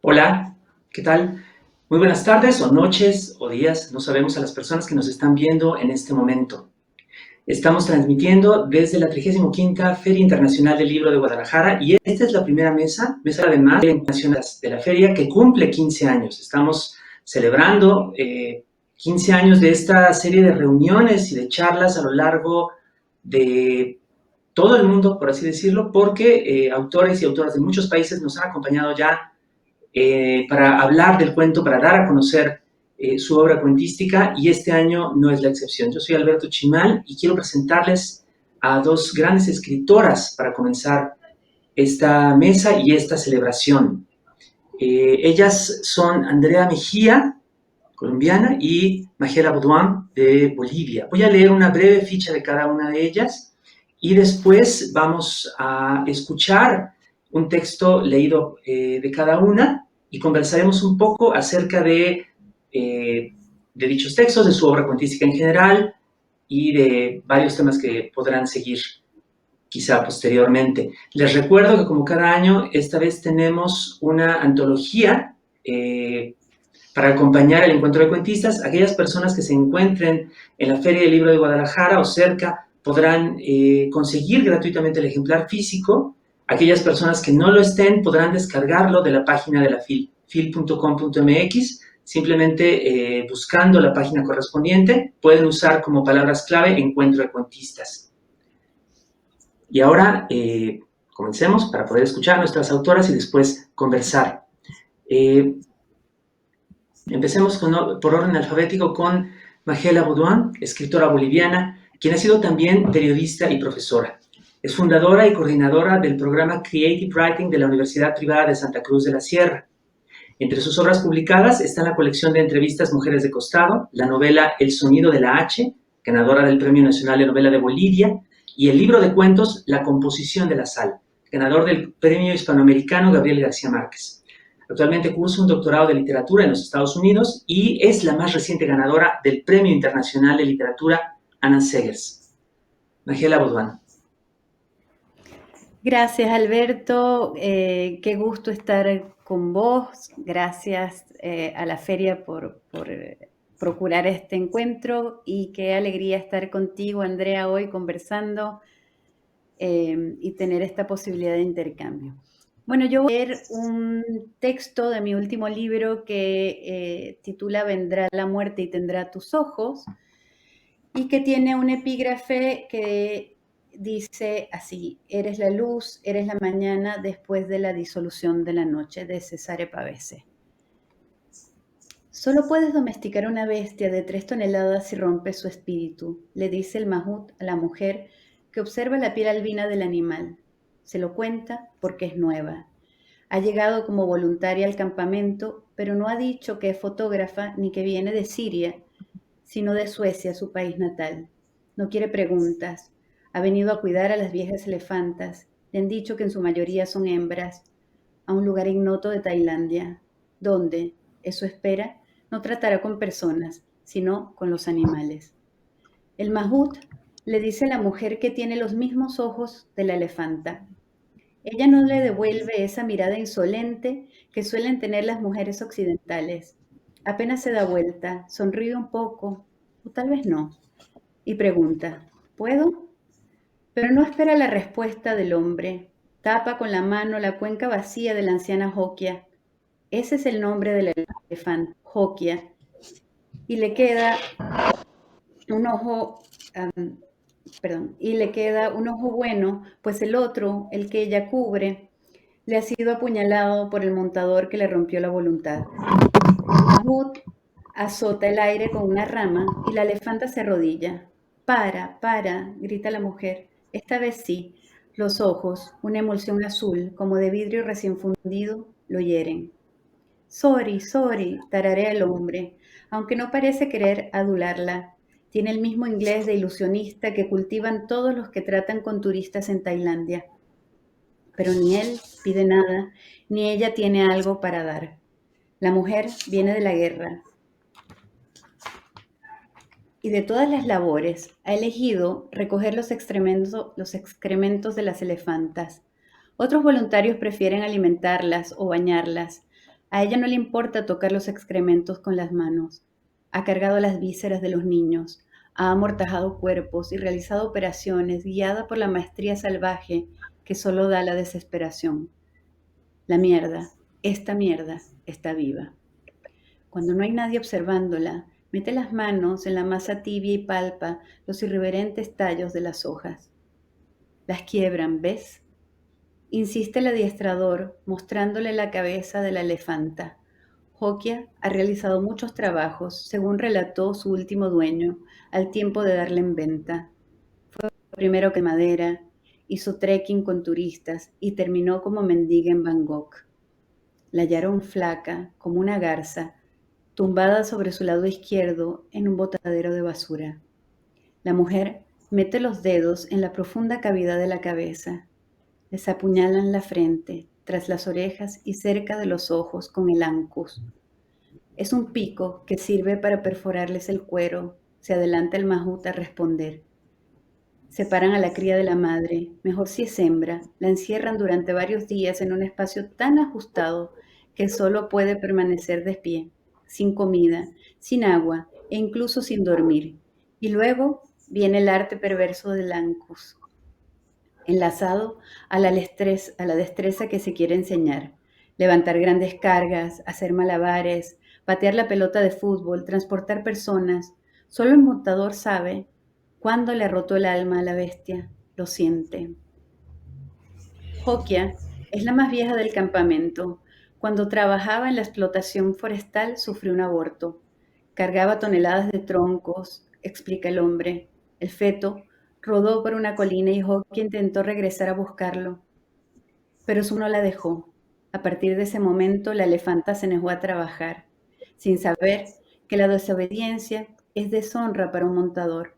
Hola, ¿qué tal? Muy buenas tardes o noches o días, no sabemos a las personas que nos están viendo en este momento. Estamos transmitiendo desde la 35ª Feria Internacional del Libro de Guadalajara y esta es la primera mesa además de la feria que cumple 15 años. Estamos celebrando 15 años de esta serie de reuniones y de charlas a lo largo de todo el mundo, por así decirlo, porque autores y autoras de muchos países nos han acompañado ya para hablar del cuento, para dar a conocer su obra cuentística, y este año no es la excepción. Yo soy Alberto Chimal y quiero presentarles a dos grandes escritoras para comenzar esta mesa y esta celebración. Ellas son Andrea Mejía, colombiana, y Magela Baudouin, de Bolivia. Voy a leer una breve ficha de cada una de ellas y después vamos a escuchar un texto leído de cada una y conversaremos un poco acerca de dichos textos, de su obra cuentística en general y de varios temas que podrán seguir quizá posteriormente. Les recuerdo que como cada año, esta vez tenemos una antología para acompañar el encuentro de cuentistas. Aquellas personas que se encuentren en la Feria del Libro de Guadalajara o cerca podrán conseguir gratuitamente el ejemplar físico. Aquellas personas que no lo estén podrán descargarlo de la página de la FIL, fil.com.mx, simplemente buscando la página correspondiente. Pueden usar como palabras clave encuentro de cuentistas. Y ahora comencemos para poder escuchar a nuestras autoras y después conversar. Empecemos por orden alfabético con Magela Baudouin, escritora boliviana, quien ha sido también periodista y profesora. Es fundadora y coordinadora del programa Creative Writing de la Universidad Privada de Santa Cruz de la Sierra. Entre sus obras publicadas está la colección de entrevistas Mujeres de Costado, la novela El sonido de la H, ganadora del Premio Nacional de Novela de Bolivia, y el libro de cuentos La composición de la sal, ganador del Premio Hispanoamericano Gabriel García Márquez. Actualmente cursa un doctorado de literatura en los Estados Unidos y es la más reciente ganadora del Premio Internacional de Literatura Anna Seghers. Magela Baudouin. Gracias, Alberto. Qué gusto estar con vos. Gracias a la feria por procurar este encuentro y qué alegría estar contigo, Andrea, hoy conversando y tener esta posibilidad de intercambio. Bueno, yo voy a leer un texto de mi último libro que titula Vendrá la muerte y tendrá tus ojos, y que tiene un epígrafe que dice así: eres la luz, eres la mañana después de la disolución de la noche, de Cesare Pavese. Solo puedes domesticar una bestia de 3 toneladas si rompes su espíritu, le dice el mahut a la mujer que observa la piel albina del animal. Se lo cuenta porque es nueva. Ha llegado como voluntaria al campamento, pero no ha dicho que es fotógrafa ni que viene de Siria, sino de Suecia, su país natal. No quiere preguntas. Ha venido a cuidar a las viejas elefantas. Le han dicho que en su mayoría son hembras, a un lugar ignoto de Tailandia, donde, eso espera, no tratará con personas, sino con los animales. El mahut le dice a la mujer que tiene los mismos ojos de la elefanta. Ella no le devuelve esa mirada insolente que suelen tener las mujeres occidentales. Apenas se da vuelta, sonríe un poco, o tal vez no, y pregunta, ¿puedo? Pero no espera la respuesta del hombre. Tapa con la mano la cuenca vacía de la anciana Jokia. Ese es el nombre del elefante, Jokia. Y le queda un ojo, bueno, pues el otro, el que ella cubre, le ha sido apuñalado por el montador que le rompió la voluntad. Mahut azota el aire con una rama y la elefanta se arrodilla. Para, grita la mujer. Esta vez sí. Los ojos, una emulsión azul, como de vidrio recién fundido, lo hieren. Sorry, tararea el hombre, aunque no parece querer adularla. Tiene el mismo inglés de ilusionista que cultivan todos los que tratan con turistas en Tailandia. Pero ni él pide nada, ni ella tiene algo para dar. La mujer viene de la guerra y de todas las labores ha elegido recoger los excrementos de las elefantas. Otros voluntarios prefieren alimentarlas o bañarlas. A ella no le importa tocar los excrementos con las manos. Ha cargado las vísceras de los niños, ha amortajado cuerpos y realizado operaciones guiada por la maestría salvaje que solo da la desesperación. La mierda, esta mierda, está viva. Cuando no hay nadie observándola, mete las manos en la masa tibia y palpa los irreverentes tallos de las hojas. Las quiebran, ¿ves? Insiste el adiestrador, mostrándole la cabeza de la elefanta. Jokia ha realizado muchos trabajos, según relató su último dueño, al tiempo de darla en venta. Fue primero que madera, hizo trekking con turistas y terminó como mendiga en Bangkok. La hallaron flaca, como una garza, tumbada sobre su lado izquierdo en un botadero de basura. La mujer mete los dedos en la profunda cavidad de la cabeza. Les apuñalan la frente, tras las orejas y cerca de los ojos con el ancus. Es un pico que sirve para perforarles el cuero. Se adelanta el mahut a responder. Separan a la cría de la madre, mejor si es hembra, la encierran durante varios días en un espacio tan ajustado que solo puede permanecer de pie, sin comida, sin agua e incluso sin dormir. Y luego viene el arte perverso del ancus, enlazado a la destreza que se quiere enseñar. Levantar grandes cargas, hacer malabares, patear la pelota de fútbol, transportar personas. Solo el montador sabe cuándo le ha roto el alma a la bestia. Lo siente. Jokia es la más vieja del campamento. Cuando trabajaba en la explotación forestal sufrió un aborto. Cargaba toneladas de troncos, explica el hombre. El feto rodó por una colina y Jokia intentó regresar a buscarlo, pero su no la dejó. A partir de ese momento, la elefanta se negó a trabajar, sin saber que la desobediencia es deshonra para un montador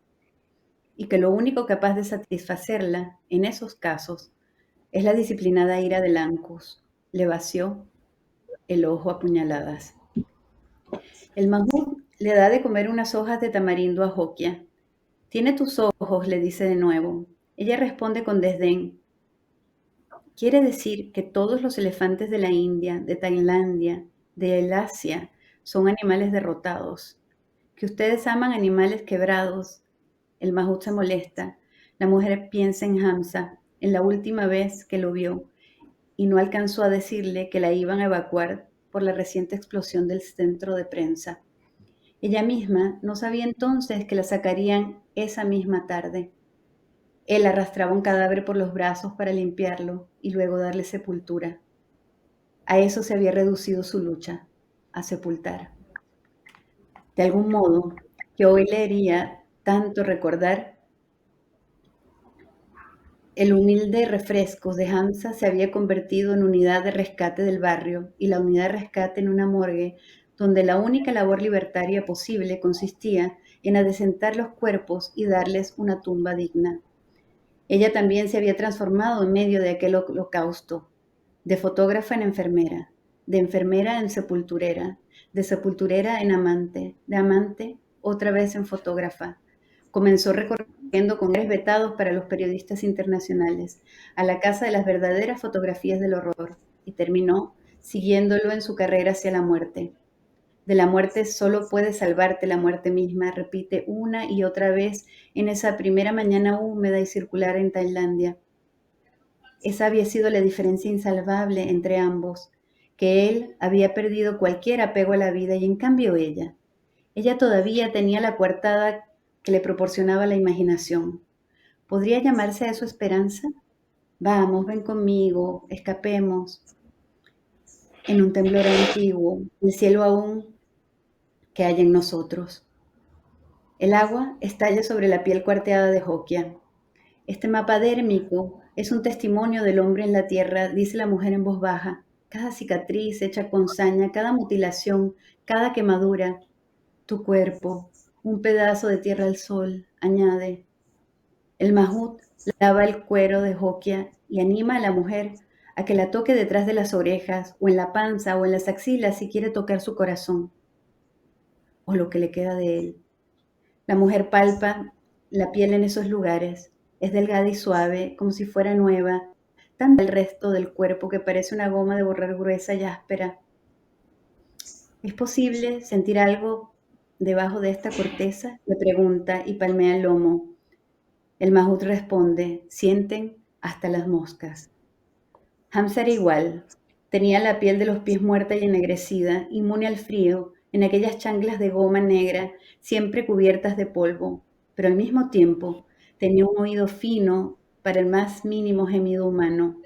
y que lo único capaz de satisfacerla, en esos casos, es la disciplinada ira del ancus. Le vació el ojo a puñaladas. El mamut le da de comer unas hojas de tamarindo a Jokia. Tiene tus ojos, le dice de nuevo. Ella responde con desdén. Quiere decir que todos los elefantes de la India, de Tailandia, de el Asia, son animales derrotados. Que ustedes aman animales quebrados. El mahut se molesta. La mujer piensa en Hamza, en la última vez que lo vio, y no alcanzó a decirle que la iban a evacuar por la reciente explosión del centro de prensa. Ella misma no sabía entonces que la sacarían esa misma tarde. Él arrastraba un cadáver por los brazos para limpiarlo y luego darle sepultura. A eso se había reducido su lucha, a sepultar. De algún modo, que hoy le haría tanto recordar, el humilde refrescos de Hamza se había convertido en unidad de rescate del barrio y la unidad de rescate en una morgue donde la única labor libertaria posible consistía en adecentar los cuerpos y darles una tumba digna. Ella también se había transformado en medio de aquel holocausto, de fotógrafa en enfermera, de enfermera en sepulturera, de sepulturera en amante, de amante otra vez en fotógrafa. Comenzó recorriendo con lugares vetados para los periodistas internacionales, a la casa de las verdaderas fotografías del horror, y terminó siguiéndolo en su carrera hacia la muerte. De la muerte solo puede salvarte la muerte misma, repite una y otra vez en esa primera mañana húmeda y circular en Tailandia. Esa había sido la diferencia insalvable entre ambos, que él había perdido cualquier apego a la vida y en cambio ella todavía tenía la coartada que le proporcionaba la imaginación. ¿Podría llamarse a eso esperanza? Vamos, ven conmigo, escapemos. En un temblor antiguo, el cielo aún que hay en nosotros. El agua estalla sobre la piel cuarteada de Jokia. Este mapa dérmico es un testimonio del hombre en la tierra, dice la mujer en voz baja. Cada cicatriz hecha con saña, cada mutilación, cada quemadura. Tu cuerpo, un pedazo de tierra al sol, añade. El mahut lava el cuero de Jokia y anima a la mujer a que la toque detrás de las orejas, o en la panza, o en las axilas si quiere tocar su corazón, o lo que le queda de él. La mujer palpa la piel en esos lugares. Es delgada y suave, como si fuera nueva, tan el resto del cuerpo que parece una goma de borrar gruesa y áspera. ¿Es posible sentir algo debajo de esta corteza? Le pregunta y palmea el lomo. El Mahut responde, sienten hasta las moscas. Hamza era igual. Tenía la piel de los pies muerta y ennegrecida, inmune al frío, en aquellas chanclas de goma negra, siempre cubiertas de polvo, pero al mismo tiempo tenía un oído fino para el más mínimo gemido humano.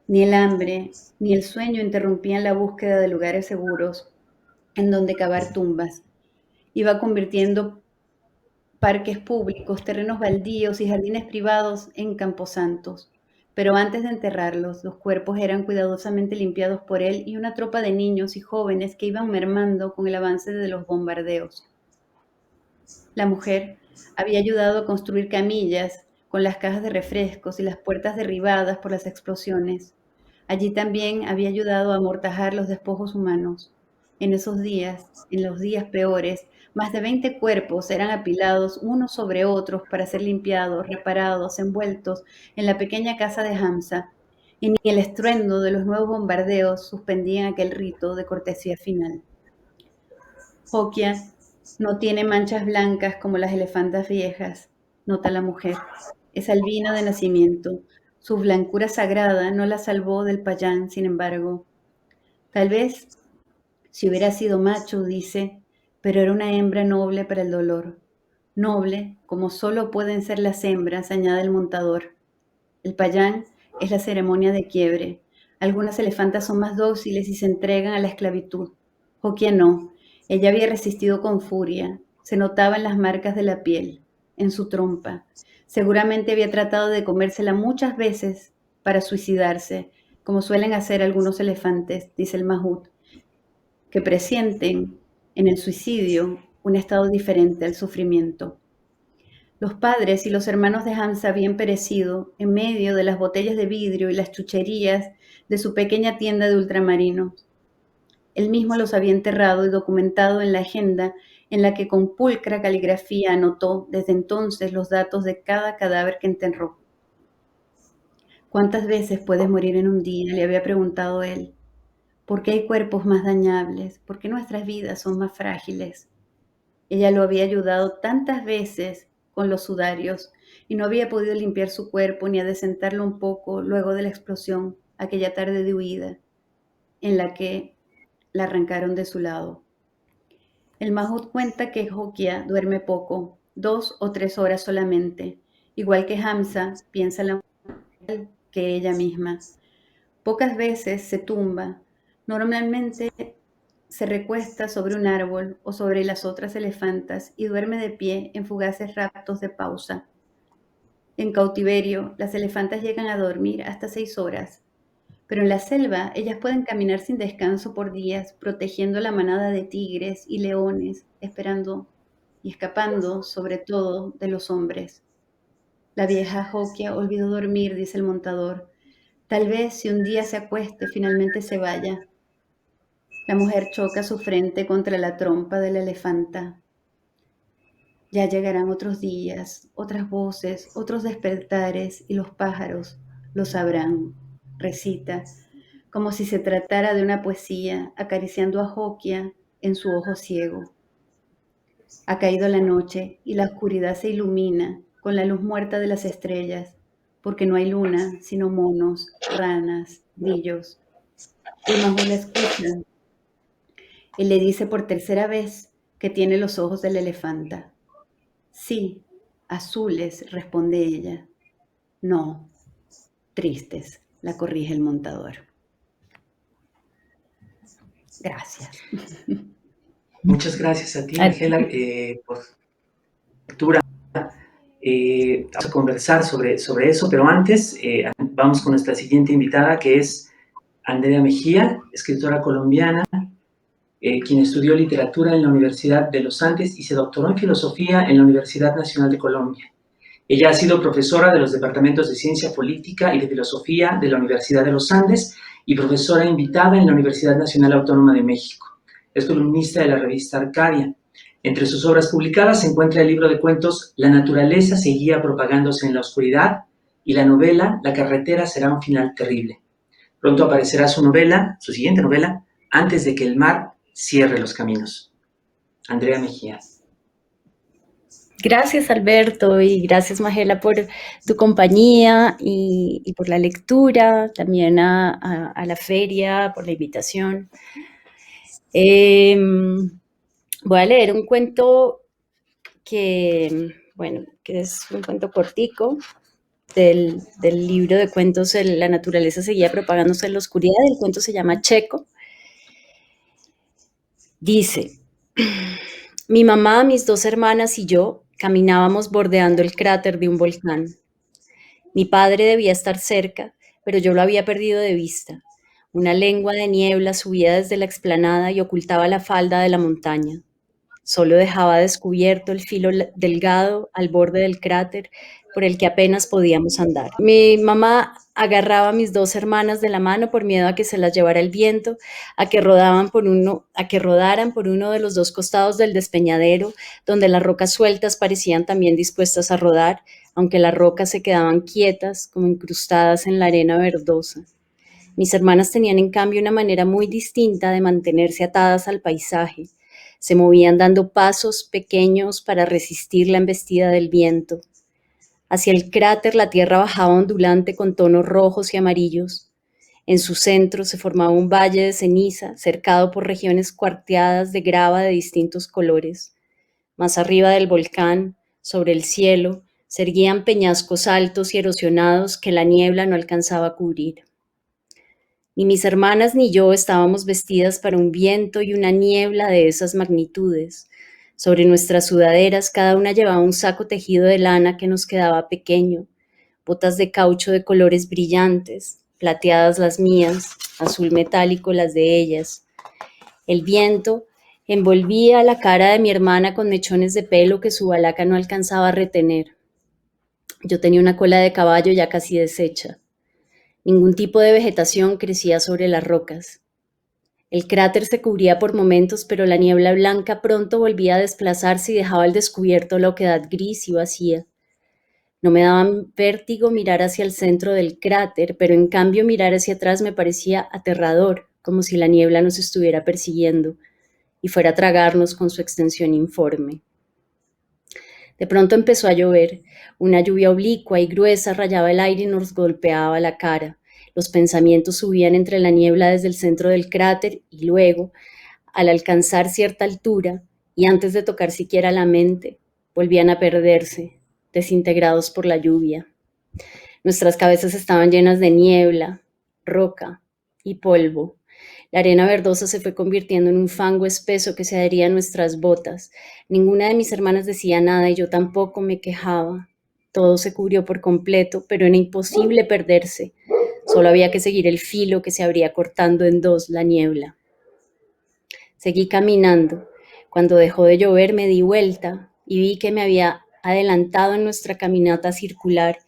Ni el hambre ni el sueño interrumpían la búsqueda de lugares seguros en donde cavar tumbas. Iba convirtiendo parques públicos, terrenos baldíos y jardines privados en camposantos. Pero antes de enterrarlos, los cuerpos eran cuidadosamente limpiados por él y una tropa de niños y jóvenes que iban mermando con el avance de los bombardeos. La mujer había ayudado a construir camillas con las cajas de refrescos y las puertas derribadas por las explosiones. Allí también había ayudado a amortajar los despojos humanos. En esos días, en los días peores, más de 20 cuerpos eran apilados unos sobre otros para ser limpiados, reparados, envueltos en la pequeña casa de Hamza, y ni el estruendo de los nuevos bombardeos suspendían aquel rito de cortesía final. Jokia no tiene manchas blancas como las elefantas viejas, nota la mujer. Es albina de nacimiento. Su blancura sagrada no la salvó del payán, sin embargo. Tal vez si hubiera sido macho, dice, pero era una hembra noble para el dolor. Noble como solo pueden ser las hembras, añade el montador. El payán es la ceremonia de quiebre. Algunas elefantas son más dóciles y se entregan a la esclavitud. Jokia no. Ella había resistido con furia. Se notaba en las marcas de la piel, en su trompa. Seguramente había tratado de comérsela muchas veces para suicidarse, como suelen hacer algunos elefantes, dice el Mahut, que presienten en el suicidio un estado diferente al sufrimiento. Los padres y los hermanos de Hamza habían perecido en medio de las botellas de vidrio y las chucherías de su pequeña tienda de ultramarinos. Él mismo los había enterrado y documentado en la agenda en la que con pulcra caligrafía anotó desde entonces los datos de cada cadáver que enterró. ¿Cuántas veces puedes morir en un día?, le había preguntado él. ¿Por qué hay cuerpos más dañables? ¿Por qué nuestras vidas son más frágiles? Ella lo había ayudado tantas veces con los sudarios y no había podido limpiar su cuerpo ni adecentarlo un poco luego de la explosión, aquella tarde de huida, en la que la arrancaron de su lado. El Mahut cuenta que Jokia duerme poco, 2 o 3 horas solamente, igual que Hamza piensa la mujer que ella misma. Pocas veces se tumba, normalmente se recuesta sobre un árbol o sobre las otras elefantas y duerme de pie en fugaces raptos de pausa. En cautiverio, las elefantas llegan a dormir hasta 6 horas, pero en la selva ellas pueden caminar sin descanso por días, protegiendo la manada de tigres y leones, esperando y escapando, sobre todo, de los hombres. La vieja Jokia olvidó dormir, dice el montador. Tal vez si un día se acueste, finalmente se vaya. La mujer choca su frente contra la trompa de la elefanta. Ya llegarán otros días, otras voces, otros despertares y los pájaros lo sabrán, recita, como si se tratara de una poesía, acariciando a Jokia en su ojo ciego. Ha caído la noche y la oscuridad se ilumina con la luz muerta de las estrellas, porque no hay luna, sino monos, ranas, grillos. El Mahut la escucha y le dice por tercera vez que tiene los ojos de la elefanta. Sí, azules, responde ella. No, tristes, la corrige el montador. Gracias. Muchas gracias a ti, Ángela, por la lectura. Vamos a conversar sobre eso, pero antes vamos con nuestra siguiente invitada, que es Andrea Mejía, escritora colombiana, quien estudió literatura en la Universidad de los Andes y se doctoró en filosofía en la Universidad Nacional de Colombia. Ella ha sido profesora de los departamentos de Ciencia Política y de Filosofía de la Universidad de los Andes y profesora invitada en la Universidad Nacional Autónoma de México. Es columnista de la revista Arcadia. Entre sus obras publicadas se encuentra el libro de cuentos La naturaleza seguía propagándose en la oscuridad y la novela La carretera será un final terrible. Pronto aparecerá su siguiente novela, Antes de que el mar cierre los caminos. Andrea Mejía. Gracias, Alberto, y gracias, Magela, por tu compañía y por la lectura, también a la feria, por la invitación. Voy a leer un cuento que es un cuento cortico del libro de cuentos La naturaleza seguía propagándose en la oscuridad. El cuento se llama Checo. Dice: mi mamá, mis 2 hermanas y yo caminábamos bordeando el cráter de un volcán. Mi padre debía estar cerca, pero yo lo había perdido de vista. Una lengua de niebla subía desde la explanada y ocultaba la falda de la montaña. Solo dejaba descubierto el filo delgado al borde del cráter por el que apenas podíamos andar. Mi mamá agarraba a mis 2 hermanas de la mano por miedo a que se las llevara el viento, a que rodaran por uno de los 2 costados del despeñadero, donde las rocas sueltas parecían también dispuestas a rodar, aunque las rocas se quedaban quietas, como incrustadas en la arena verdosa. Mis hermanas tenían en cambio una manera muy distinta de mantenerse atadas al paisaje. Se movían dando pasos pequeños para resistir la embestida del viento. Hacia el cráter la tierra bajaba ondulante con tonos rojos y amarillos. En su centro se formaba un valle de ceniza, cercado por regiones cuarteadas de grava de distintos colores. Más arriba del volcán, sobre el cielo, se erguían peñascos altos y erosionados que la niebla no alcanzaba a cubrir. Ni mis hermanas ni yo estábamos vestidas para un viento y una niebla de esas magnitudes. Sobre nuestras sudaderas cada una llevaba un saco tejido de lana que nos quedaba pequeño, botas de caucho de colores brillantes, plateadas las mías, azul metálico las de ellas. El viento envolvía la cara de mi hermana con mechones de pelo que su balaca no alcanzaba a retener. Yo tenía una cola de caballo ya casi deshecha. Ningún tipo de vegetación crecía sobre las rocas. El cráter se cubría por momentos, pero la niebla blanca pronto volvía a desplazarse y dejaba al descubierto la oquedad gris y vacía. No me daba vértigo mirar hacia el centro del cráter, pero en cambio mirar hacia atrás me parecía aterrador, como si la niebla nos estuviera persiguiendo y fuera a tragarnos con su extensión informe. De pronto empezó a llover. Una lluvia oblicua y gruesa rayaba el aire y nos golpeaba la cara. Los pensamientos subían entre la niebla desde el centro del cráter y luego, al alcanzar cierta altura y antes de tocar siquiera la mente, volvían a perderse, desintegrados por la lluvia. Nuestras cabezas estaban llenas de niebla, roca y polvo. La arena verdosa se fue convirtiendo en un fango espeso que se adhería a nuestras botas. Ninguna de mis hermanas decía nada y yo tampoco me quejaba. Todo se cubrió por completo, pero era imposible perderse. Solo había que seguir el filo que se abría cortando en dos la niebla. Seguí caminando. Cuando dejó de llover me di vuelta y vi que me había adelantado en nuestra caminata circular.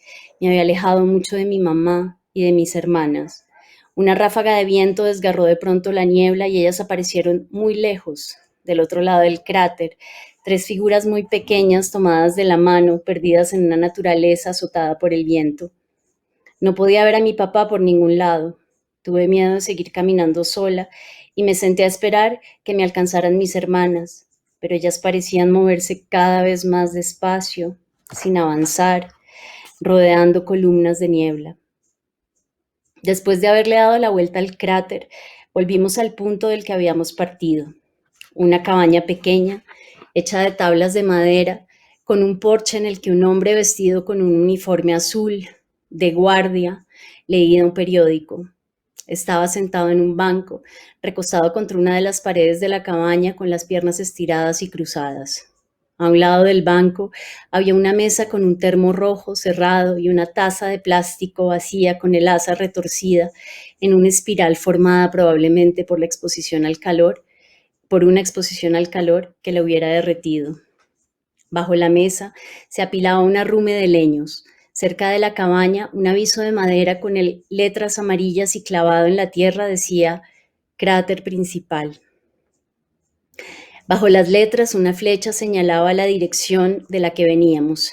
Me había alejado mucho de mi mamá y de mis hermanas. Una ráfaga de viento desgarró de pronto la niebla y ellas aparecieron muy lejos, del otro lado del cráter, 3 figuras muy pequeñas tomadas de la mano, perdidas en una naturaleza azotada por el viento. No podía ver a mi papá por ningún lado. Tuve miedo de seguir caminando sola y me senté a esperar que me alcanzaran mis hermanas, pero ellas parecían moverse cada vez más despacio, sin avanzar, rodeando columnas de niebla. Después de haberle dado la vuelta al cráter, volvimos al punto del que habíamos partido. Una cabaña pequeña, hecha de tablas de madera, con un porche en el que un hombre vestido con un uniforme azul, de guardia, leía un periódico. Estaba sentado en un banco, recostado contra una de las paredes de la cabaña con las piernas estiradas y cruzadas. A un lado del banco había una mesa con un termo rojo cerrado y una taza de plástico vacía con el asa retorcida en una espiral formada probablemente por una exposición al calor que la hubiera derretido. Bajo la mesa se apilaba una rume de leños. Cerca de la cabaña, un aviso de madera con letras amarillas y clavado en la tierra decía «Cráter principal». Bajo las letras, una flecha señalaba la dirección de la que veníamos.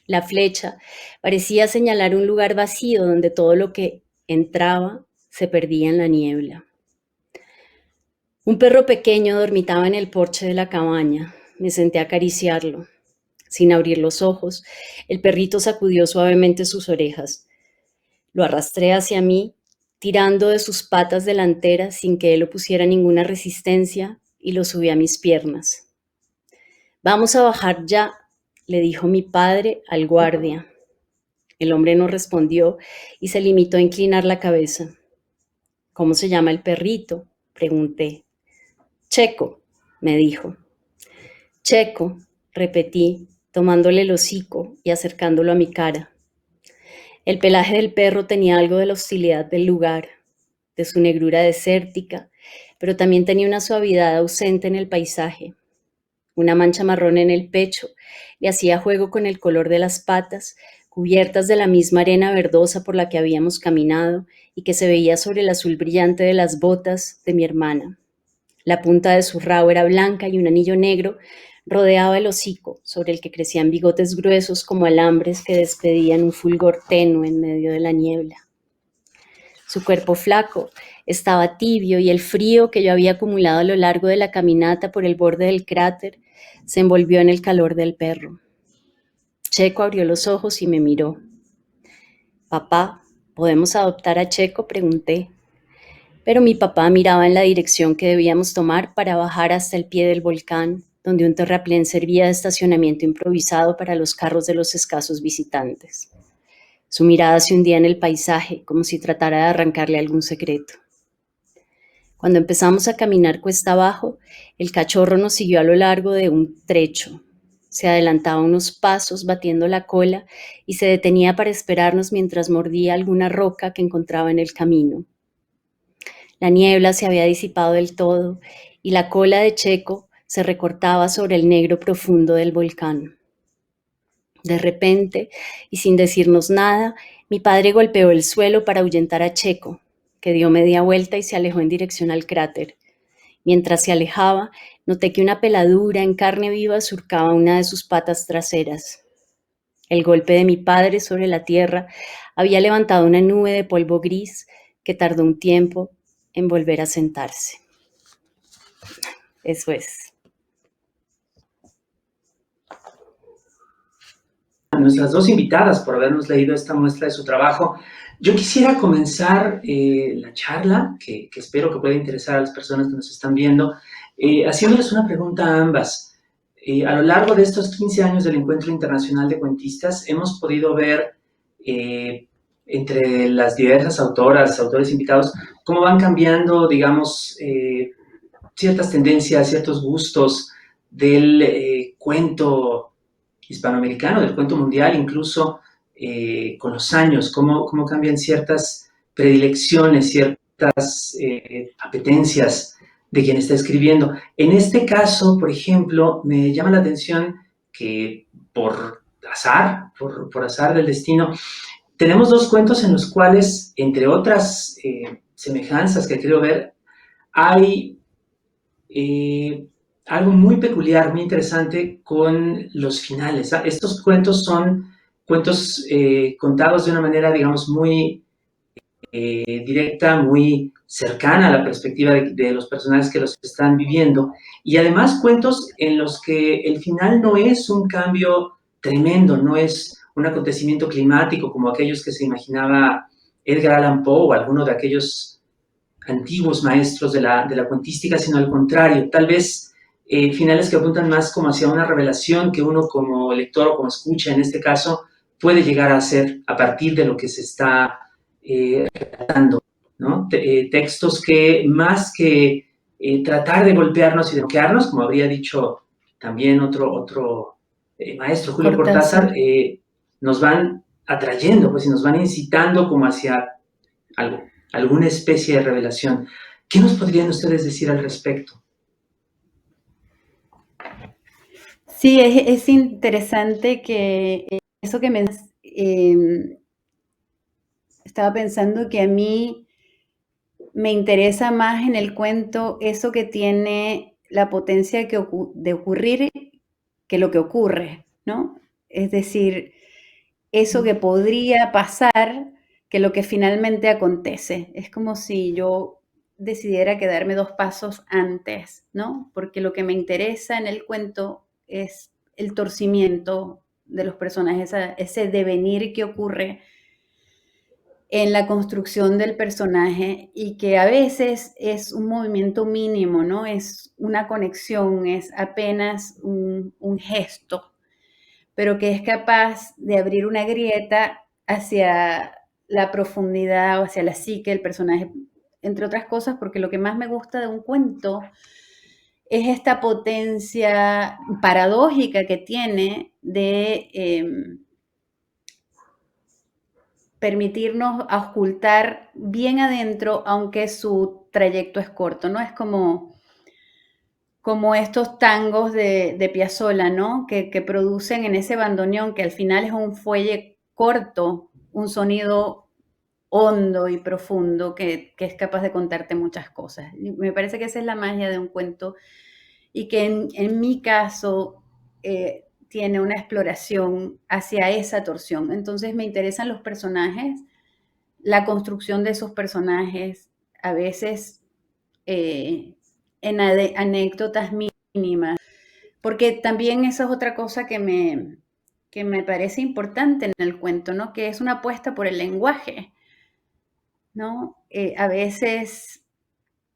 La flecha parecía señalar un lugar vacío donde todo lo que entraba se perdía en la niebla. Un perro pequeño dormitaba en el porche de la cabaña. Me senté a acariciarlo. Sin abrir los ojos, el perrito sacudió suavemente sus orejas. Lo arrastré hacia mí, tirando de sus patas delanteras sin que él opusiera ninguna resistencia, y lo subí a mis piernas. Vamos a bajar ya, le dijo mi padre al guardia. El hombre no respondió y se limitó a inclinar la cabeza. ¿Cómo se llama el perrito?, pregunté. Checo, me dijo. Checo, repetí, tomándole el hocico y acercándolo a mi cara. El pelaje del perro tenía algo de la hostilidad del lugar, de su negrura desértica, pero también tenía una suavidad ausente en el paisaje. Una mancha marrón en el pecho le hacía juego con el color de las patas, cubiertas de la misma arena verdosa por la que habíamos caminado y que se veía sobre el azul brillante de las botas de mi hermana. La punta de su rabo era blanca y un anillo negro rodeaba el hocico, sobre el que crecían bigotes gruesos como alambres que despedían un fulgor tenue en medio de la niebla. Su cuerpo flaco estaba tibio y el frío que yo había acumulado a lo largo de la caminata por el borde del cráter se envolvió en el calor del perro. Checo abrió los ojos y me miró. Papá, ¿podemos adoptar a Checo?, pregunté. Pero mi papá miraba en la dirección que debíamos tomar para bajar hasta el pie del volcán, donde un terraplén servía de estacionamiento improvisado para los carros de los escasos visitantes. Su mirada se hundía en el paisaje, como si tratara de arrancarle algún secreto. Cuando empezamos a caminar cuesta abajo, el cachorro nos siguió a lo largo de un trecho. Se adelantaba unos pasos batiendo la cola y se detenía para esperarnos mientras mordía alguna roca que encontraba en el camino. La niebla se había disipado del todo y la cola de Checo se recortaba sobre el negro profundo del volcán. De repente, y sin decirnos nada, mi padre golpeó el suelo para ahuyentar a Checo, que dio media vuelta y se alejó en dirección al cráter. Mientras se alejaba, noté que una peladura en carne viva surcaba una de sus patas traseras. El golpe de mi padre sobre la tierra había levantado una nube de polvo gris que tardó un tiempo en volver a sentarse. Eso es. Nuestras dos invitadas por habernos leído esta muestra de su trabajo. Yo quisiera comenzar la charla, que espero que pueda interesar a las personas que nos están viendo, haciéndoles una pregunta a ambas. A lo largo de estos 15 años del Encuentro Internacional de Cuentistas, hemos podido ver entre las diversas autoras, autores invitados, cómo van cambiando, digamos, ciertas tendencias, ciertos gustos del cuento hispanoamericano, del cuento mundial, incluso con los años, cómo cambian ciertas predilecciones, ciertas apetencias de quien está escribiendo. En este caso, por ejemplo, me llama la atención que por azar del destino, tenemos dos cuentos en los cuales, entre otras semejanzas que creo ver, hay algo muy peculiar, muy interesante con los finales. Estos cuentos son cuentos contados de una manera, digamos, muy directa, muy cercana a la perspectiva de los personajes que los están viviendo. Y además cuentos en los que el final no es un cambio tremendo, no es un acontecimiento climático como aquellos que se imaginaba Edgar Allan Poe o alguno de aquellos antiguos maestros de la cuentística, sino al contrario, tal vez finales que apuntan más como hacia una revelación que uno como lector o como escucha en este caso puede llegar a hacer a partir de lo que se está tratando, ¿no? Textos que más que tratar de golpearnos y de bloquearnos, como habría dicho también otro maestro, Julio Cortázar, nos van atrayendo, pues, y nos van incitando como hacia algo, alguna especie de revelación. ¿Qué nos podrían ustedes decir al respecto? Sí, es interesante que eso que me estaba pensando que a mí me interesa más en el cuento eso que tiene la potencia de ocurrir que lo que ocurre, ¿no? Es decir, eso que podría pasar que lo que finalmente acontece. Es como si yo decidiera quedarme 2 pasos antes, ¿no? Porque lo que me interesa en el cuento es el torcimiento de los personajes, ese devenir que ocurre en la construcción del personaje y que a veces es un movimiento mínimo, ¿no? Es una conexión, es apenas un gesto, pero que es capaz de abrir una grieta hacia la profundidad o hacia la psique del personaje, entre otras cosas, porque lo que más me gusta de un cuento es esta potencia paradójica que tiene de permitirnos ocultar bien adentro, aunque su trayecto es corto, ¿no? Es como estos tangos de Piazzolla, ¿no? Que producen en ese bandoneón, que al final es un fuelle corto, un sonido hondo y profundo que es capaz de contarte muchas cosas. Y me parece que esa es la magia de un cuento y que en mi caso tiene una exploración hacia esa torsión. Entonces me interesan los personajes, la construcción de esos personajes, a veces en anécdotas mínimas, porque también esa es otra cosa que me parece importante en el cuento, ¿no? Que es una apuesta por el lenguaje, ¿no? A veces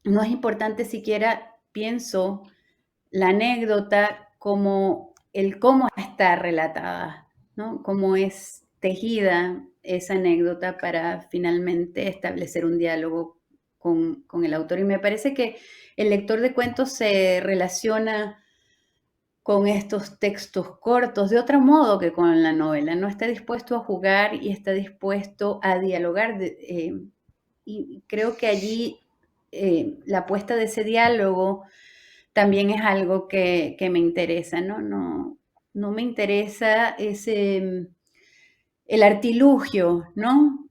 no es importante siquiera, pienso, la anécdota como el cómo está relatada, ¿no? Cómo es tejida esa anécdota para finalmente establecer un diálogo con el autor. Y me parece que el lector de cuentos se relaciona con estos textos cortos de otro modo que con la novela, ¿no? Está dispuesto a jugar y está dispuesto a dialogar. Y creo que allí la apuesta de ese diálogo también es algo que me interesa, ¿no? No me interesa el artilugio, ¿no?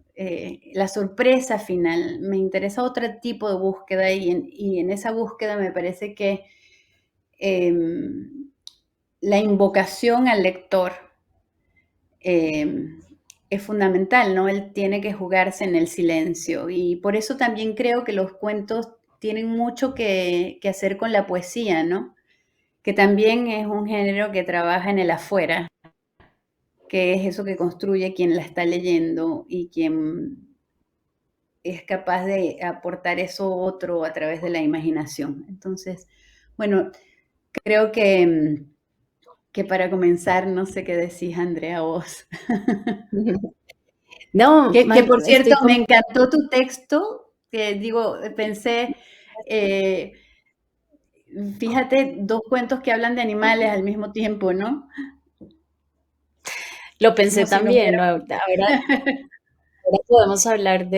La sorpresa final. Me interesa otro tipo de búsqueda y en esa búsqueda me parece que la invocación al lector es fundamental, ¿no? Él tiene que jugarse en el silencio y por eso también creo que los cuentos tienen mucho que hacer con la poesía, ¿no? Que también es un género que trabaja en el afuera, que es eso que construye quien la está leyendo y quien es capaz de aportar eso otro a través de la imaginación. Entonces, bueno, creo que para comenzar, no sé qué decís, Andrea, vos. No, Que por cierto, estoy me con... encantó tu texto, que digo, pensé, eh, fíjate, 2 cuentos que hablan de animales al mismo tiempo, ¿no? Lo pensé Como si nos también, ¿no? hubiera... Ahora podemos hablar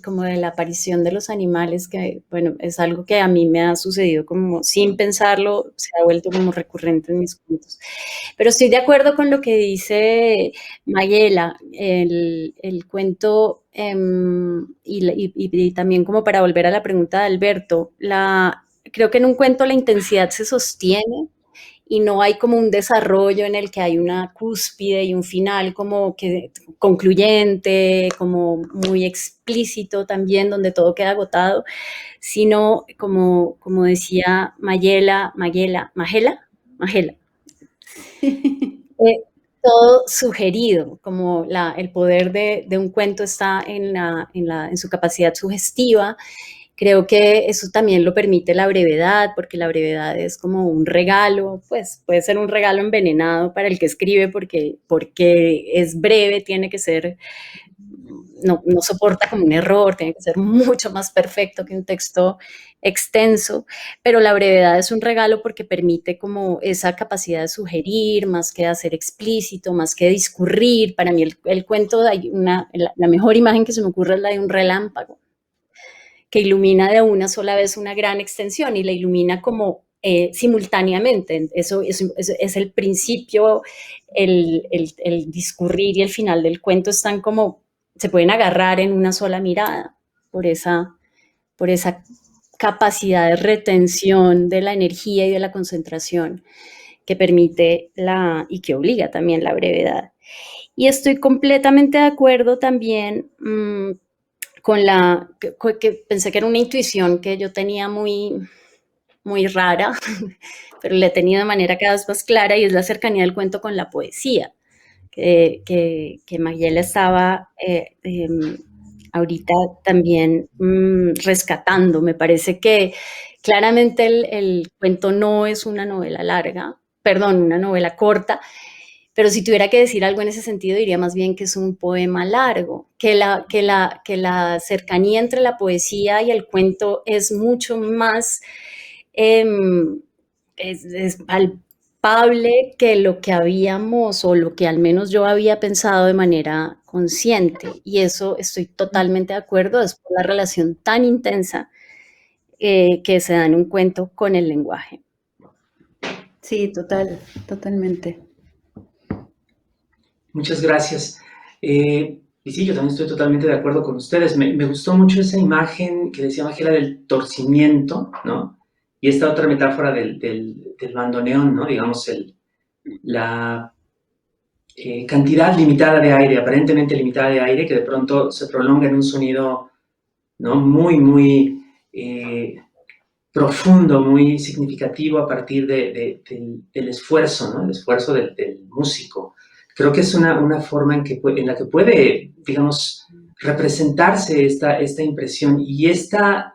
como de la aparición de los animales, que bueno, es algo que a mí me ha sucedido como sin pensarlo, se ha vuelto como recurrente en mis cuentos. Pero estoy de acuerdo con lo que dice Mayela, el cuento, y también como para volver a la pregunta de Alberto, creo que en un cuento la intensidad se sostiene y no hay como un desarrollo en el que hay una cúspide y un final como que concluyente, como muy explícito también, donde todo queda agotado, sino como decía Magela, eh, todo sugerido, como el poder de un cuento está en su capacidad sugestiva. Creo que eso también lo permite la brevedad, porque la brevedad es como un regalo, pues puede ser un regalo envenenado para el que escribe, porque es breve, tiene que ser, no soporta como un error, tiene que ser mucho más perfecto que un texto extenso, pero la brevedad es un regalo porque permite como esa capacidad de sugerir, más que de hacer explícito, más que discurrir. Para mí el cuento, la mejor imagen que se me ocurre es la de un relámpago que ilumina de una sola vez una gran extensión y la ilumina como simultáneamente. Eso es el principio, el discurrir y el final del cuento están como, se pueden agarrar en una sola mirada por esa capacidad de retención de la energía y de la concentración que permite y que obliga también la brevedad. Y estoy completamente de acuerdo también que pensé que era una intuición que yo tenía muy, muy rara, pero la he tenido de manera cada vez más clara, y es la cercanía del cuento con la poesía, que Mayela estaba ahorita también rescatando. Me parece que claramente el cuento no es una novela larga, perdón, una novela corta, pero si tuviera que decir algo en ese sentido, diría más bien que es un poema largo, que la cercanía entre la poesía y el cuento es mucho más, em, es palpable que lo que habíamos, o lo que al menos yo había pensado de manera consciente. Y eso estoy totalmente de acuerdo, es por la relación tan intensa que se da en un cuento con el lenguaje. Sí, totalmente. Muchas gracias. Y sí, yo también estoy totalmente de acuerdo con ustedes. Me gustó mucho esa imagen que decía Magela del torcimiento, ¿no? Y esta otra metáfora del bandoneón, ¿no? Digamos, la cantidad limitada de aire, aparentemente limitada de aire, que de pronto se prolonga en un sonido, ¿no? Muy, muy profundo, muy significativo a partir del esfuerzo, ¿no? El esfuerzo del músico. Creo que es una forma en la que puede, digamos, representarse esta impresión y esta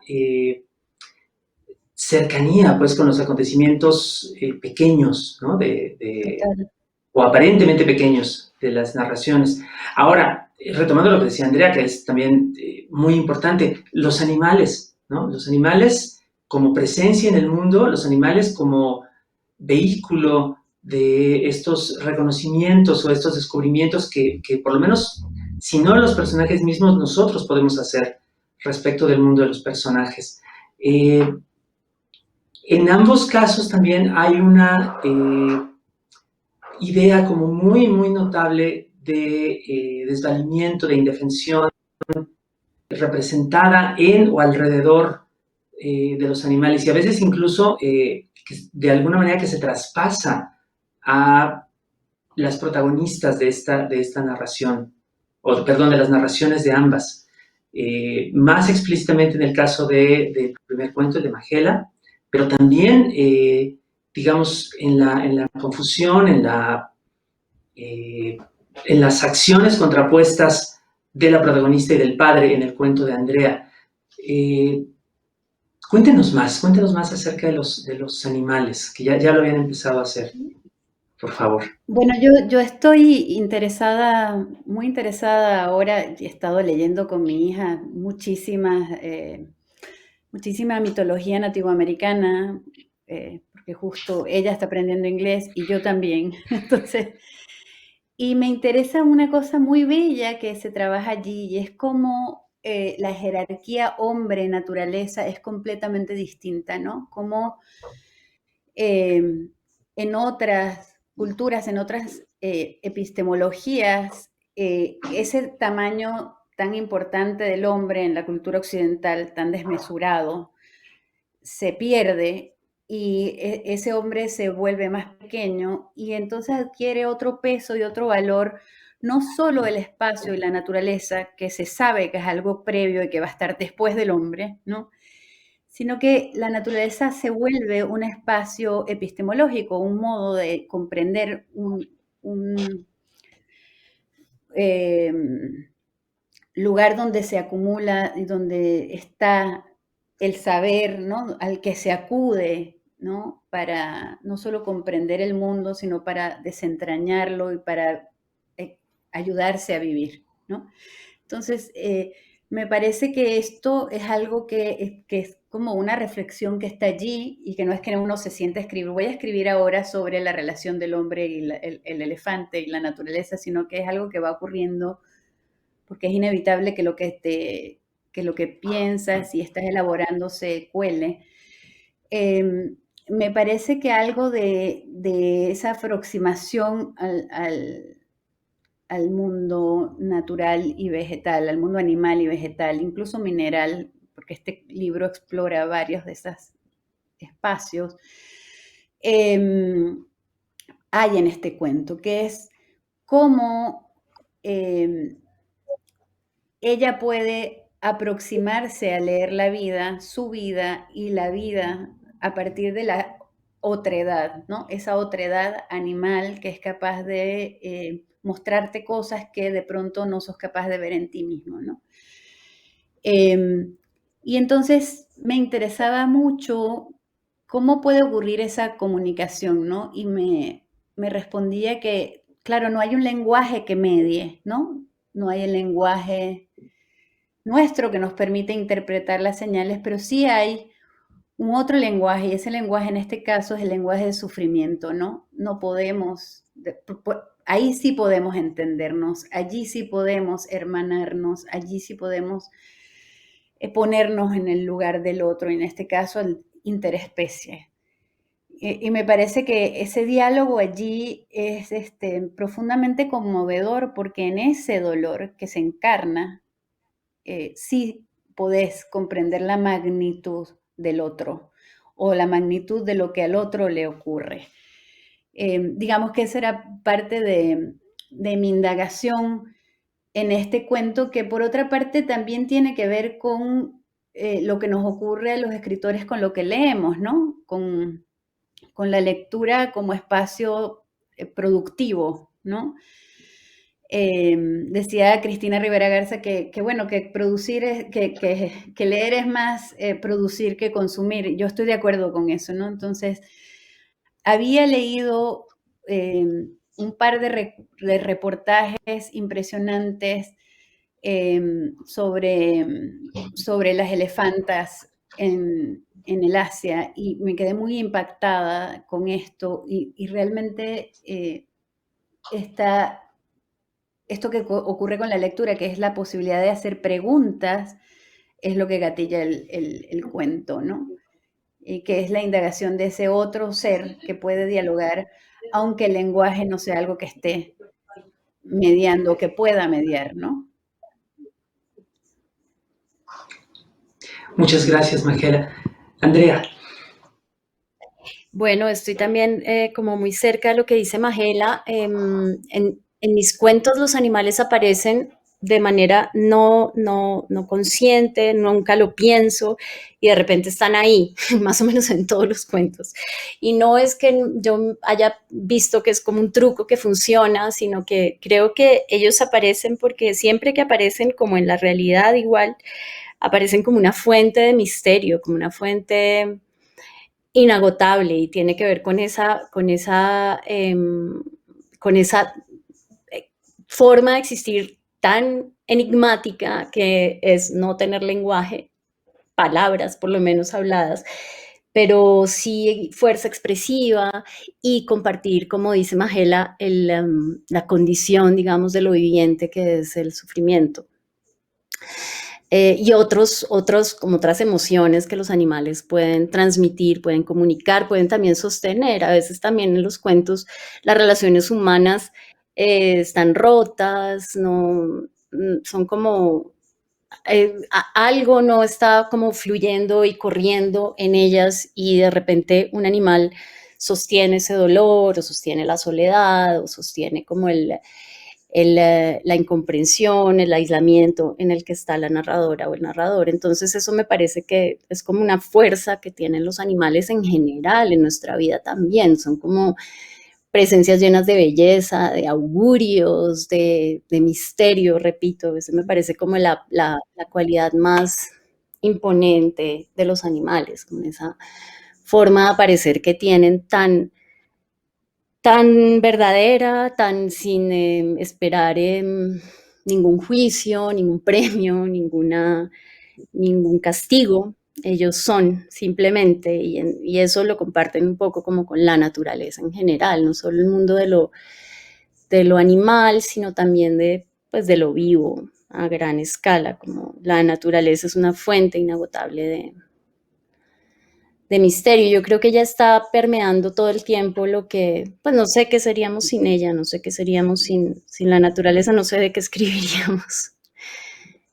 cercanía, pues, con los acontecimientos pequeños, ¿no? Total. O aparentemente pequeños de las narraciones. Ahora, retomando lo que decía Andrea, que es también muy importante, los animales, ¿no? Los animales como presencia en el mundo, los animales como vehículo de estos reconocimientos o estos descubrimientos que por lo menos, si no los personajes mismos, nosotros podemos hacer respecto del mundo de los personajes. En ambos casos también hay una idea como muy, muy notable de desvalimiento, de indefensión, representada en o alrededor de los animales y a veces incluso de alguna manera que se traspasa a las protagonistas de esta narración, o perdón, de las narraciones de ambas. Más explícitamente en el caso del primer cuento, el de Magela, pero también, digamos, en la confusión, en las acciones contrapuestas de la protagonista y del padre en el cuento de Andrea. Cuéntenos más acerca de los animales, que ya lo habían empezado a hacer, por favor. Bueno, yo estoy interesada, muy interesada ahora, he estado leyendo con mi hija muchísima mitología nativoamericana, porque justo ella está aprendiendo inglés y yo también. Entonces, y me interesa una cosa muy bella que se trabaja allí, y es cómo la jerarquía hombre-naturaleza es completamente distinta, ¿no? Cómo en otras culturas, en otras epistemologías, ese tamaño tan importante del hombre en la cultura occidental, tan desmesurado, se pierde, y ese hombre se vuelve más pequeño y entonces adquiere otro peso y otro valor, no solo el espacio y la naturaleza, que se sabe que es algo previo y que va a estar después del hombre, ¿no? Sino que la naturaleza se vuelve un espacio epistemológico, un modo de comprender un eh, lugar donde se acumula y donde está el saber, ¿no? Al que se acude, ¿no? Para no solo comprender el mundo, sino para desentrañarlo y para ayudarse a vivir, ¿no? Entonces, me parece que esto es algo que es como una reflexión que está allí y que no es que uno se siente a escribir. Voy a escribir ahora sobre la relación del hombre y el elefante y la naturaleza, sino que es algo que va ocurriendo porque es inevitable que lo que piensas y estás elaborando se cuele. Me parece que algo de esa aproximación al mundo natural y vegetal, al mundo animal y vegetal, incluso mineral, porque este libro explora varios de esos espacios, hay en este cuento, que es cómo ella puede aproximarse a leer la vida, su vida y la vida a partir de la otredad, ¿no? Esa otredad animal que es capaz de mostrarte cosas que de pronto no sos capaz de ver en ti mismo, ¿no? Y entonces me interesaba mucho cómo puede ocurrir esa comunicación, ¿no? Y me respondía que, claro, no hay un lenguaje que medie, ¿no? No hay el lenguaje nuestro que nos permite interpretar las señales, pero sí hay un otro lenguaje, y ese lenguaje en este caso es el lenguaje de sufrimiento, ¿no? No podemos, ahí sí podemos entendernos, allí sí podemos hermanarnos, allí sí podemos ponernos en el lugar del otro, y en este caso el interespecie. Y me parece que ese diálogo allí es profundamente conmovedor, porque en ese dolor que se encarna, sí podés comprender la magnitud del otro o la magnitud de lo que al otro le ocurre. Digamos que esa era parte de mi indagación en este cuento, que por otra parte también tiene que ver con lo que nos ocurre a los escritores con lo que leemos, ¿no? Con la lectura como espacio productivo, ¿no? Decía Cristina Rivera Garza que bueno, que producir es, que leer es más producir que consumir. Yo estoy de acuerdo con eso, ¿no? Entonces, había leído un par de reportajes impresionantes sobre las elefantas en el Asia, y me quedé muy impactada con esto, y realmente esto que ocurre con la lectura, que es la posibilidad de hacer preguntas, es lo que gatilla el cuento, ¿no? Y que es la indagación de ese otro ser que puede dialogar, aunque el lenguaje no sea algo que esté mediando, que pueda mediar, ¿no? Muchas gracias, Magela. Andrea. Bueno, estoy también como muy cerca de lo que dice Magela. En mis cuentos los animales aparecen de manera no consciente, nunca lo pienso y de repente están ahí, más o menos en todos los cuentos. Y no es que yo haya visto que es como un truco que funciona, sino que creo que ellos aparecen porque siempre que aparecen, como en la realidad igual, aparecen como una fuente de misterio, como una fuente inagotable, y tiene que ver con esa forma de existir tan enigmática que es no tener lenguaje, palabras por lo menos habladas, pero sí fuerza expresiva y compartir, como dice Magela, la condición, digamos, de lo viviente que es el sufrimiento. Y como otras emociones que los animales pueden transmitir, pueden comunicar, pueden también sostener. A veces también en los cuentos las relaciones humanas están rotas, no, son como algo no está como fluyendo y corriendo en ellas, y de repente un animal sostiene ese dolor o sostiene la soledad o sostiene como la incomprensión, el aislamiento en el que está la narradora o el narrador. Entonces eso me parece que es como una fuerza que tienen los animales en general en nuestra vida también. Son como presencias llenas de belleza, de augurios, de misterio, repito. Eso me parece como la cualidad más imponente de los animales, con esa forma de aparecer que tienen tan verdadera, tan sin esperar ningún juicio, ningún premio, ningún castigo. Ellos son simplemente, y eso lo comparten un poco como con la naturaleza en general, no solo el mundo de lo animal, sino también pues, de lo vivo a gran escala, como la naturaleza es una fuente inagotable de misterio. Yo creo que ella está permeando todo el tiempo lo que, pues no sé qué seríamos sin ella, no sé qué seríamos sin la naturaleza, no sé de qué escribiríamos,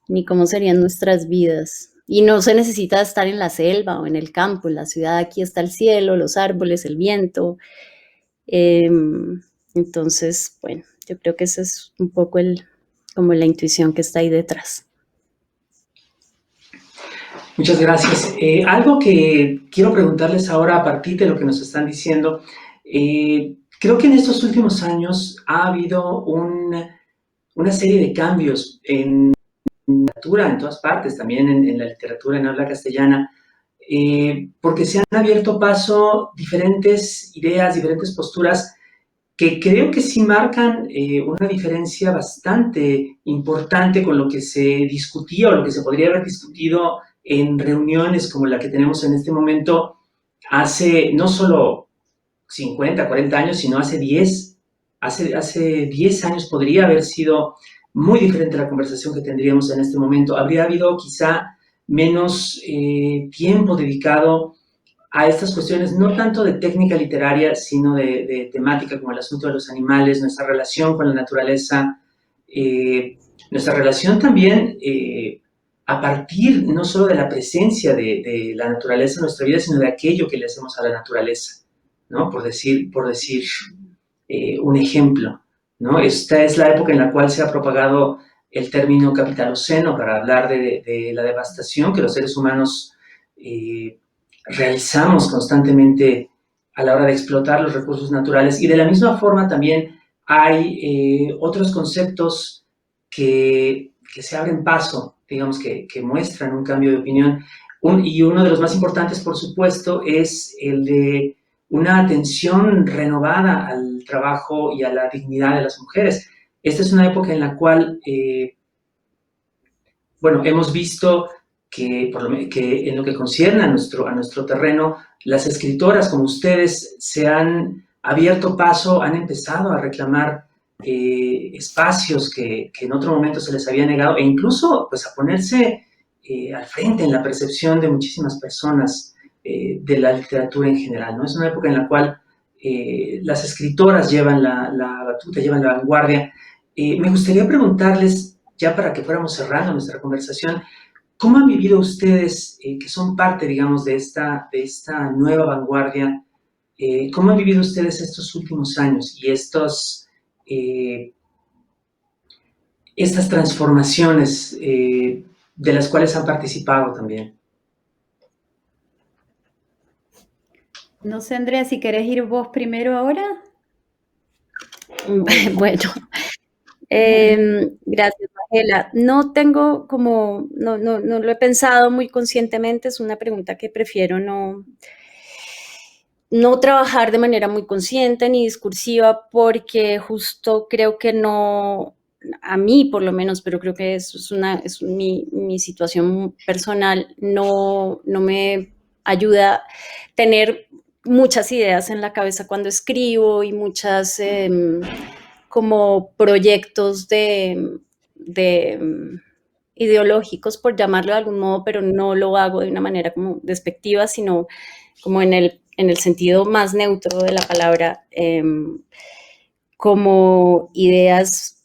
ni cómo serían nuestras vidas. Y no se necesita estar en la selva o en el campo, en la ciudad aquí está el cielo, los árboles, el viento. Entonces, bueno, yo creo que esa es un poco como la intuición que está ahí detrás. Muchas gracias. Algo que quiero preguntarles ahora a partir de lo que nos están diciendo, creo que en estos últimos años ha habido una serie de cambios en literatura, en todas partes, también en la literatura en habla castellana, porque se han abierto paso diferentes ideas, diferentes posturas que creo que sí marcan una diferencia bastante importante con lo que se discutía o lo que se podría haber discutido en reuniones como la que tenemos en este momento hace no solo 50, 40 años, sino hace 10. Hace 10 años podría haber sido muy diferente la conversación que tendríamos en este momento. Habría habido quizá menos tiempo dedicado a estas cuestiones, no tanto de técnica literaria, sino de temática como el asunto de los animales, nuestra relación con la naturaleza, nuestra relación también a partir no solo de la presencia de la naturaleza en nuestra vida, sino de aquello que le hacemos a la naturaleza, ¿no? Por decir un ejemplo, ¿no? Esta es la época en la cual se ha propagado el término capitaloceno para hablar de la devastación que los seres humanos realizamos constantemente a la hora de explotar los recursos naturales. Y de la misma forma también hay otros conceptos que se abren paso, digamos, que muestran un cambio de opinión. Y uno de los más importantes, por supuesto, es el de una atención renovada al trabajo y a la dignidad de las mujeres. Esta es una época en la cual, bueno, hemos visto que en lo que concierne a nuestro terreno, las escritoras como ustedes se han abierto paso, han empezado a reclamar espacios que en otro momento se les había negado e incluso pues a ponerse al frente en la percepción de muchísimas personas de la literatura en general, ¿no? Es una época en la cual las escritoras llevan la batuta, llevan la vanguardia. Me gustaría preguntarles, ya para que fuéramos cerrando nuestra conversación, ¿cómo han vivido ustedes, que son parte, digamos, de esta nueva vanguardia? ¿Cómo han vivido ustedes estos últimos años y estas transformaciones de las cuales han participado también? No sé, Andrea, si querés ir vos primero ahora. Bueno, gracias, Magela. No tengo como, no lo he pensado muy conscientemente, es una pregunta que prefiero no trabajar de manera muy consciente ni discursiva porque justo creo que no, a mí por lo menos, pero creo que es mi situación personal, no me ayuda a tener muchas ideas en la cabeza cuando escribo y muchas como proyectos de ideológicos, por llamarlo de algún modo, pero no lo hago de una manera como despectiva, sino como en el sentido más neutro de la palabra, como ideas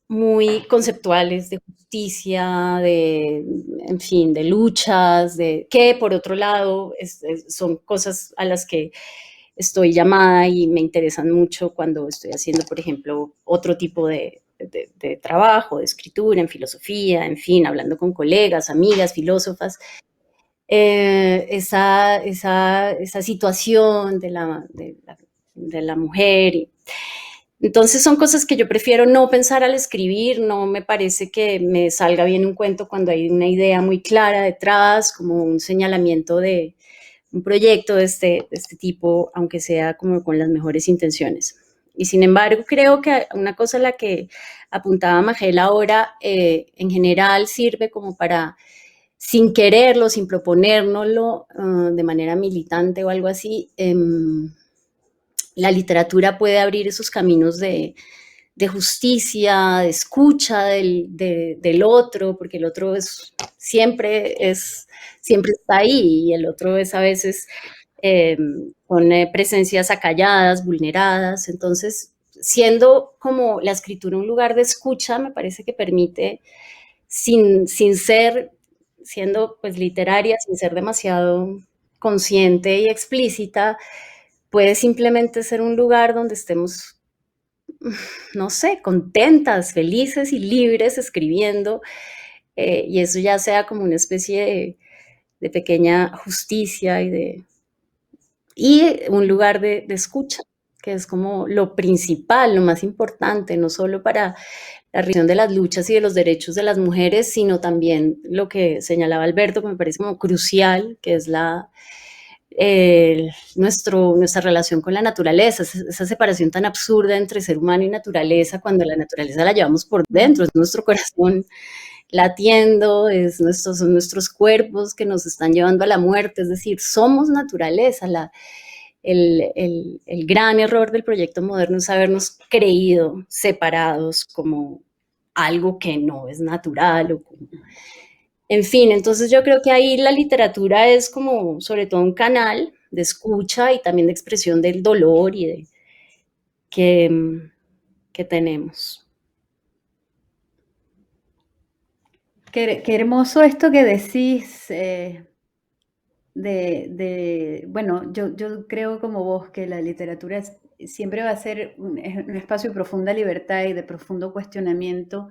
muy conceptuales de justicia, en fin, de luchas, que por otro lado son cosas a las que estoy llamada y me interesan mucho cuando estoy haciendo, por ejemplo, otro tipo de trabajo, de escritura, en filosofía, en fin, hablando con colegas, amigas, filósofas. Esa situación de la mujer. Entonces son cosas que yo prefiero no pensar al escribir, no me parece que me salga bien un cuento cuando hay una idea muy clara detrás, como un señalamiento de un proyecto de este tipo, aunque sea como con las mejores intenciones. Y sin embargo, creo que una cosa a la que apuntaba Magela ahora, en general sirve como para, sin quererlo, sin proponérnoslo, de manera militante o algo así, la literatura puede abrir esos caminos de justicia, de escucha del otro, porque el otro siempre está ahí y el otro es a veces con presencias acalladas, vulneradas. Entonces, siendo como la escritura un lugar de escucha, me parece que permite, siendo pues literaria, sin ser demasiado consciente y explícita, puede simplemente ser un lugar donde estemos, no sé, contentas, felices y libres escribiendo, y eso ya sea como una especie de pequeña justicia y un lugar de escucha, que es como lo principal, lo más importante, no solo para la realización de las luchas y de los derechos de las mujeres, sino también lo que señalaba Alberto, que me parece como crucial, que es nuestra relación con la naturaleza, esa separación tan absurda entre ser humano y naturaleza, cuando la naturaleza la llevamos por dentro, es nuestro corazón latiendo, son nuestros cuerpos que nos están llevando a la muerte, es decir, somos naturaleza. El gran error del proyecto moderno es habernos creído separados como algo que no es natural. En fin, entonces yo creo que ahí la literatura es como sobre todo un canal de escucha y también de expresión del dolor y que tenemos. Qué hermoso esto que decís. Bueno, yo creo como vos que la literatura siempre va a ser un espacio de profunda libertad y de profundo cuestionamiento,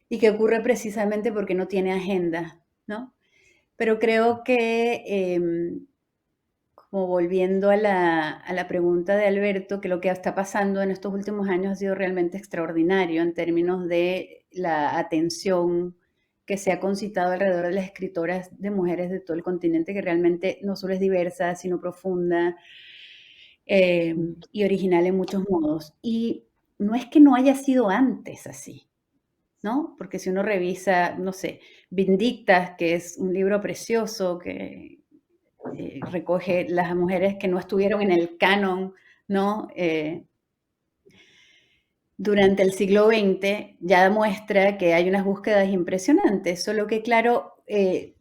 y que ocurre precisamente porque no tiene agenda, ¿no? Pero creo que, como volviendo a la pregunta de Alberto, que lo que está pasando en estos últimos años ha sido realmente extraordinario en términos de la atención que se ha concitado alrededor de las escritoras de mujeres de todo el continente, que realmente no solo es diversa, sino profunda y original en muchos modos. Y no es que no haya sido antes así, ¿no? Porque si uno revisa, no sé, Vindictas, que es un libro precioso que recoge las mujeres que no estuvieron en el canon, ¿no? Durante el siglo XX, ya muestra que hay unas búsquedas impresionantes, solo que claro,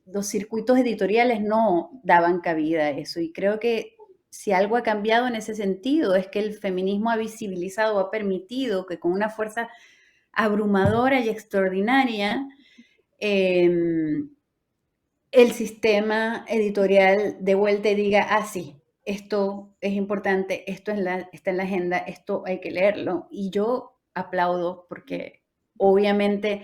los circuitos editoriales no daban cabida a eso, y creo que si algo ha cambiado en ese sentido es que el feminismo ha visibilizado, ha permitido que con una fuerza abrumadora y extraordinaria, el sistema editorial de vuelta y diga, ah, sí, esto es importante, esto está en la agenda, esto hay que leerlo. Y yo aplaudo porque obviamente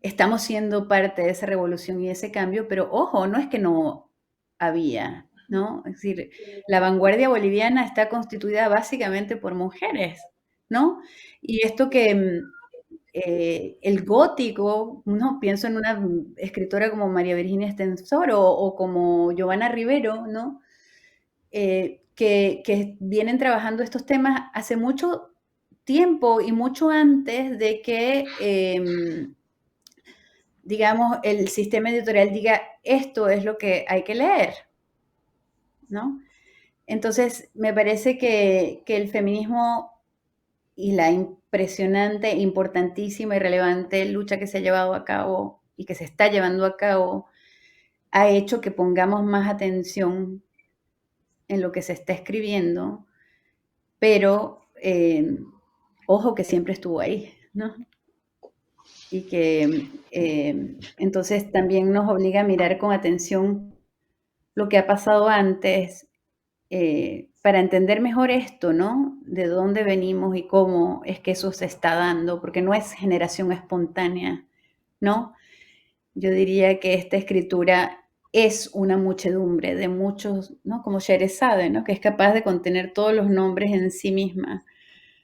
estamos siendo parte de esa revolución y ese cambio, pero ojo, no es que no había, ¿no? Es decir, la vanguardia boliviana está constituida básicamente por mujeres, ¿no? Y esto que el gótico, ¿no? Pienso en una escritora como María Virginia Stensor o como Giovanna Rivero, ¿no? Que vienen trabajando estos temas hace mucho tiempo y mucho antes de que, digamos, el sistema editorial diga esto es lo que hay que leer, ¿no? Entonces, me parece que el feminismo y la impresionante, importantísima y relevante lucha que se ha llevado a cabo y que se está llevando a cabo ha hecho que pongamos más atención en lo que se está escribiendo, pero ojo que siempre estuvo ahí, ¿no? Y que entonces también nos obliga a mirar con atención lo que ha pasado antes, para entender mejor esto, ¿no? De dónde venimos y cómo es que eso se está dando, porque no es generación espontánea, ¿no? Yo diría que esta escritura es una muchedumbre de muchos, ¿no? Como Sherezade, ¿no? Que es capaz de contener todos los nombres en sí misma,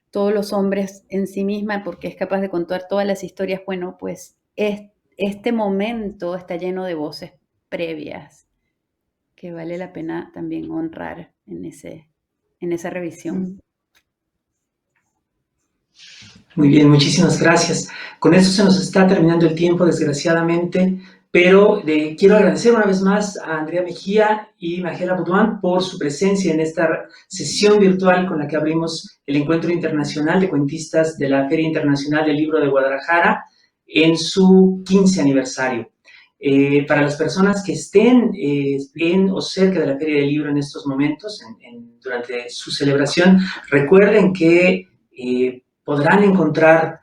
todos los hombres en sí misma, porque es capaz de contar todas las historias. Bueno, pues este momento está lleno de voces previas que vale la pena también honrar en esa revisión. Muy bien, muchísimas gracias. Con eso se nos está terminando el tiempo, desgraciadamente, pero quiero agradecer una vez más a Andrea Mejía y Mariela Boudouin por su presencia en esta sesión virtual con la que abrimos el Encuentro Internacional de Cuentistas de la Feria Internacional del Libro de Guadalajara en su 15 aniversario. Para las personas que estén en o cerca de la Feria del Libro en estos momentos, durante su celebración, recuerden que podrán encontrar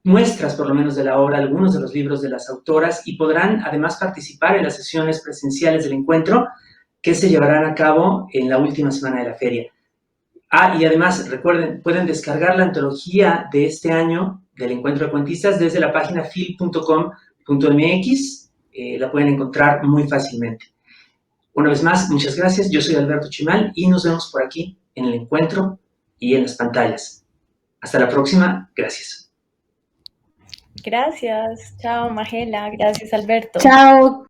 muestras, por lo menos, de la obra, algunos de los libros de las autoras, y podrán además participar en las sesiones presenciales del encuentro que se llevarán a cabo en la última semana de la feria. Y además, recuerden, pueden descargar la antología de este año del Encuentro de Cuentistas desde la página fil.com.mx. la pueden encontrar muy fácilmente. Una vez más, muchas gracias. Yo soy Alberto Chimal y nos vemos por aquí en el encuentro y en las pantallas. Hasta la próxima. Gracias. Gracias. Chao, Magela. Gracias, Alberto. Chao.